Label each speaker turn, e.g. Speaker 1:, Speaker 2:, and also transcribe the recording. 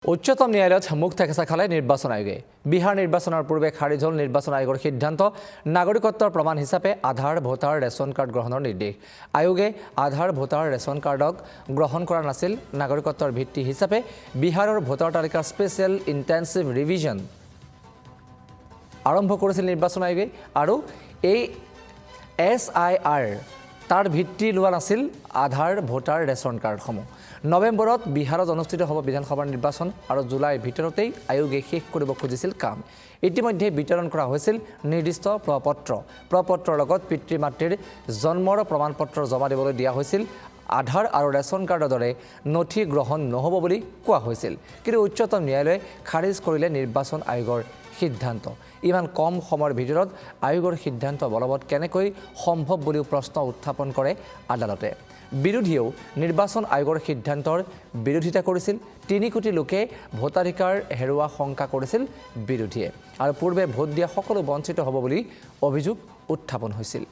Speaker 1: উচ্চতম ন্যায়ালয়ত মুখ থেকেচা খালে নিৰ্বাচন আয়োগে বিহাৰ নিৰ্বাচনৰ পূৰ্বে খাৰিজ হল নিৰ্বাচন আয়োগৰ সিদ্ধান্ত নাগৰিকত্বৰ প্ৰমাণ হিচাপে আধাৰ ভোটাৰ ৰেচন কাৰ্ড গ্ৰহণৰ নিৰ্দেশ আয়োগে আধাৰ ভোটাৰ ৰেচন কাৰ্ডক গ্ৰহণ কৰা নাছিল নাগৰিকত্বৰ ভিত্তি হিচাপে বিহাৰৰ ভোটাৰ তালিকাৰ স্পেচিয়েল ইন্টেনসিভ ৰিভিজন আৰম্ভ কৰিছিল নিৰ্বাচন আয়োগে আৰু এই SIR তাৰ ভিত্তি লোৱা নাছিল আধাৰ ভোটাৰ ৰেচন কাৰ্ডসমূহ নৱেম্বৰত বিহাৰত অনুষ্ঠিত হ'ব বিধানসভাৰ নিৰ্বাচন আৰু জুলাইৰ ভিতৰতেই আয়োগে শেষ কৰিব খুজিছিল কাম ইতিমধ্যে বিতৰণ কৰা হৈছিল নিৰ্দিষ্ট প্ৰপত্ৰৰ লগত পিতৃ মাতৃৰ জন্মৰ প্ৰমাণপত্ৰ জমা দিবলৈ দিয়া হৈছিল আধাৰ আৰু ৰেচন কাৰ্ডৰ দৰে নথি গ্ৰহণ নহ'ব বুলি কোৱা হৈছিল কিন্তু উচ্চতম ন্যায়ালয়ে খাৰিজ কৰিলে নিৰ্বাচন আয়োগৰ সিদ্ধান্ত ইমান কম সময়ৰ ভিতৰত আয়োগৰ সিদ্ধান্ত বলবৎ কেনেকৈ সম্ভৱ বুলিও প্ৰশ্ন উত্থাপন কৰে আদালতে বিৰোধীয়েও নিৰ্বাচন আয়োগৰ সিদ্ধান্তৰ বিৰোধিতা কৰিছিল 3 কোটি লোকে ভোটাধিকাৰ হেৰুৱা শংকা কৰিছিল বিৰোধীয়ে আৰু পূৰ্বে ভোট দিয়া সকলো বঞ্চিত হ'ব বুলি অভিযোগ উত্থাপন হৈছিল